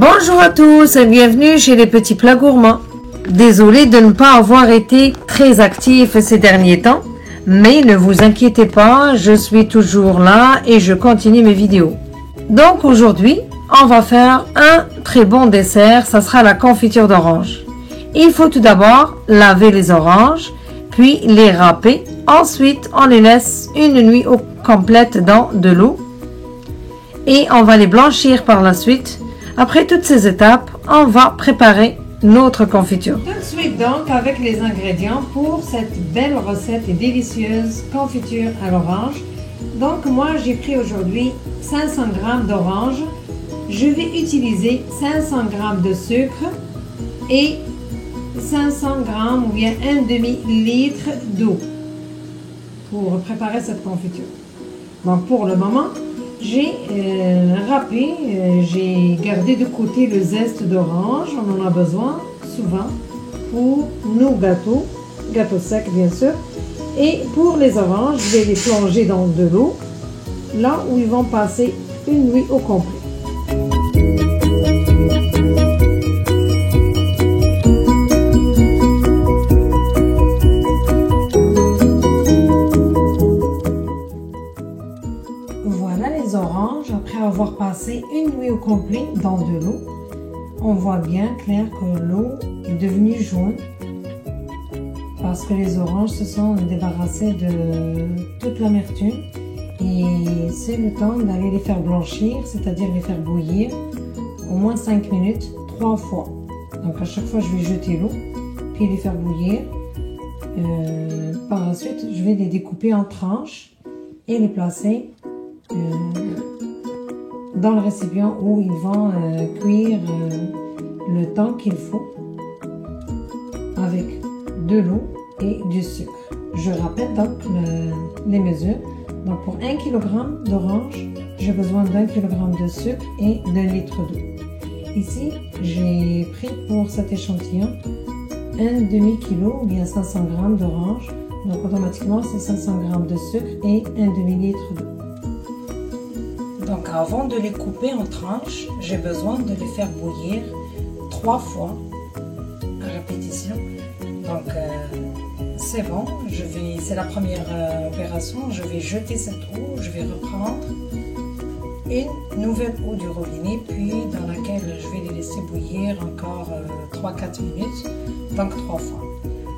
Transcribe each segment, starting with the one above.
Bonjour à tous et bienvenue chez les petits plats gourmands. Désolée de ne pas avoir été très actif ces derniers temps, mais ne vous inquiétez pas, je suis toujours là et je continue mes vidéos. Donc aujourd'hui, on va faire un très bon dessert, ça sera la confiture d'orange. Il faut tout d'abord laver les oranges, puis les râper. Ensuite, on les laisse une nuit complète dans de l'eau et on va les blanchir par la suite. Après toutes ces étapes, on va préparer notre confiture. Tout de suite donc avec les ingrédients pour cette belle recette et délicieuse confiture à l'orange. Donc moi j'ai pris aujourd'hui 500 g d'orange. Je vais utiliser 500 g de sucre et 500 g ou bien un demi-litre d'eau pour préparer cette confiture. Donc pour le moment, j'ai râpé, j'ai gardé de côté le zeste d'orange, on en a besoin souvent pour nos gâteaux secs bien sûr. Et pour les oranges, je vais les plonger dans de l'eau, là où ils vont passer une nuit au complet. Voilà les oranges, après avoir passé une nuit au complet dans de l'eau. On voit bien clair que l'eau est devenue jaune parce que les oranges se sont débarrassées de toute l'amertume et c'est le temps d'aller les faire blanchir, c'est-à-dire les faire bouillir au moins 5 minutes 3 fois. Donc à chaque fois je vais jeter l'eau puis les faire bouillir. Par la suite je vais les découper en tranches et les placer dans le récipient où ils vont cuire le temps qu'il faut avec de l'eau et du sucre. Je rappelle donc les mesures. Donc pour 1 kg d'orange, j'ai besoin d'1 kg de sucre et d'1 litre d'eau. Ici, j'ai pris pour cet échantillon un demi-kilo ou bien 500 g d'orange. Donc automatiquement, c'est 500 g de sucre et un demi-litre d'eau. Donc avant de les couper en tranches, j'ai besoin de les faire bouillir 3 fois à répétition. Donc c'est bon, c'est la première opération. Je vais jeter cette eau, je vais reprendre une nouvelle eau du robinet, puis dans laquelle je vais les laisser bouillir encore 3-4 minutes, donc 3 fois.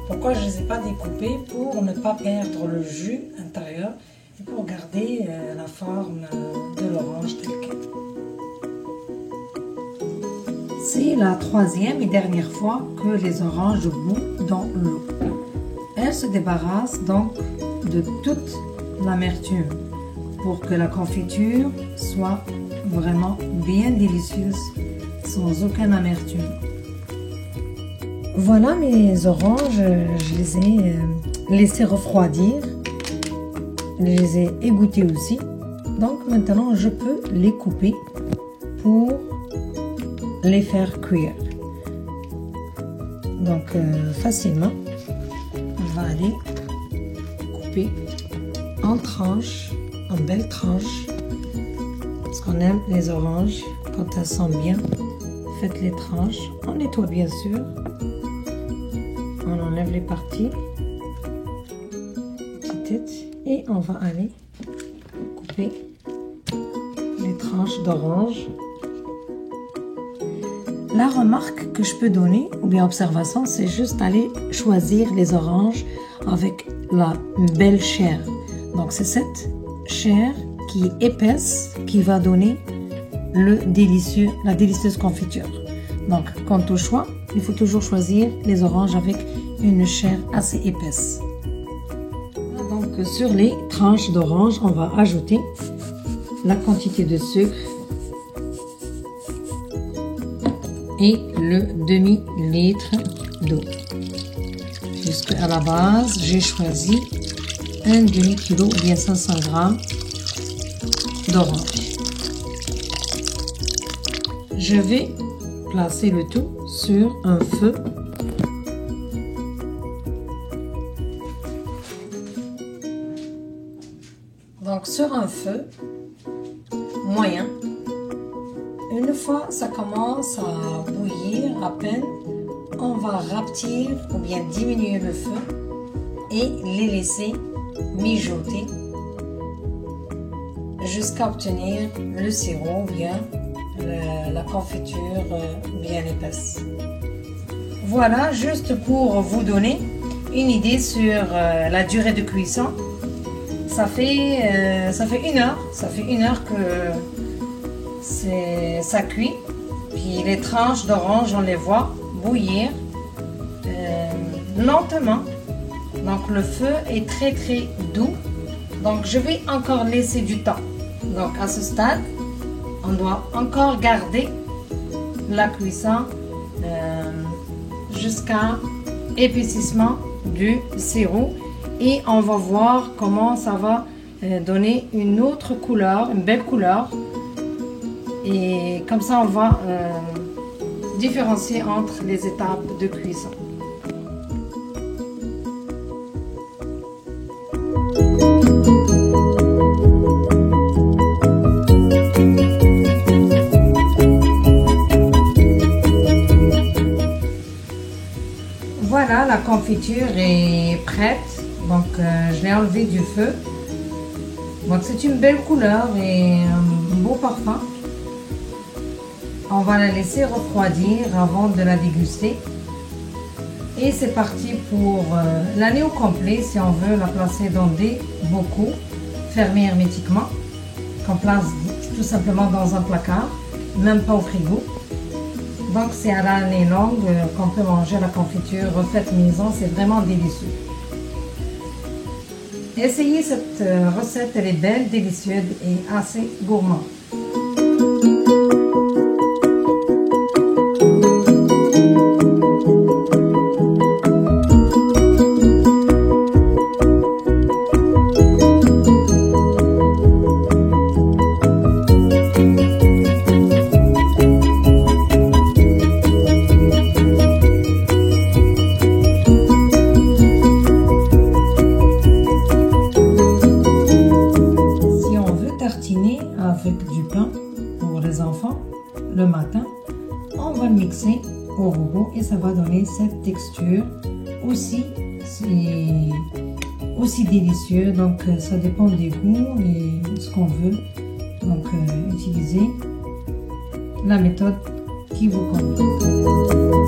Pourquoi je ne les ai pas découpés? Pour ne pas perdre le jus intérieur et pour garder la forme de l'orange telle qu'elle. C'est la 3e et dernière fois que les oranges bouent dans l'eau. Elles se débarrassent donc de toute l'amertume pour que la confiture soit vraiment bien délicieuse sans aucune amertume. Voilà mes oranges, je les ai laissées refroidir. Je les ai égouttées aussi. Donc maintenant je peux les couper pour les faire cuire. Donc facilement, on va aller couper en tranches, en belles tranches, parce qu'on aime les oranges quand elles sont bien. Faites les tranches, on nettoie bien sûr, on enlève les parties petites et on va aller couper les tranches d'orange. La remarque que je peux donner, ou bien observation, c'est juste aller choisir les oranges avec la belle chair. Donc c'est cette chair qui est épaisse qui va donner la délicieuse confiture. Donc quant au choix, il faut toujours choisir les oranges avec une chair assez épaisse. Donc sur les tranches d'orange, on va ajouter la quantité de sucre et le demi-litre d'eau. Jusqu'à la base, j'ai choisi un demi-kilo ou bien 500 g d'orange. Je vais placer le tout sur un feu donc sur un feu moyen. Une fois ça commence à bouillir à peine, on va rapetir ou bien diminuer le feu et les laisser mijoter jusqu'à obtenir le sirop ou bien la confiture bien épaisse. Voilà, juste pour vous donner une idée sur la durée de cuisson. Ça fait 1 heure. Ça fait 1 heure que ça cuit. Puis les tranches d'orange, on les voit bouillir lentement. Donc le feu est très doux. Donc je vais encore laisser du temps. Donc à ce stade, on doit encore garder la cuisson jusqu'à épaississement du sirop et on va voir comment ça va donner une autre couleur, une belle couleur, et comme ça on va différencier entre les étapes de cuisson. Voilà, la confiture est prête, donc je l'ai enlevée du feu. Donc c'est une belle couleur et un beau parfum. On va la laisser refroidir avant de la déguster. Et c'est parti pour l'année au complet si on veut la placer dans des bocaux fermés hermétiquement, qu'on place tout simplement dans un placard, même pas au frigo. Donc c'est à l'année longue qu'on peut manger la confiture refaite maison, c'est vraiment délicieux. Essayez cette recette, elle est belle, délicieuse et assez gourmande. Avec du pain pour les enfants le matin, on va le mixer au robot et ça va donner cette texture aussi délicieux. Donc ça dépend des goûts et ce qu'on veut. Donc utilisez la méthode qui vous convient.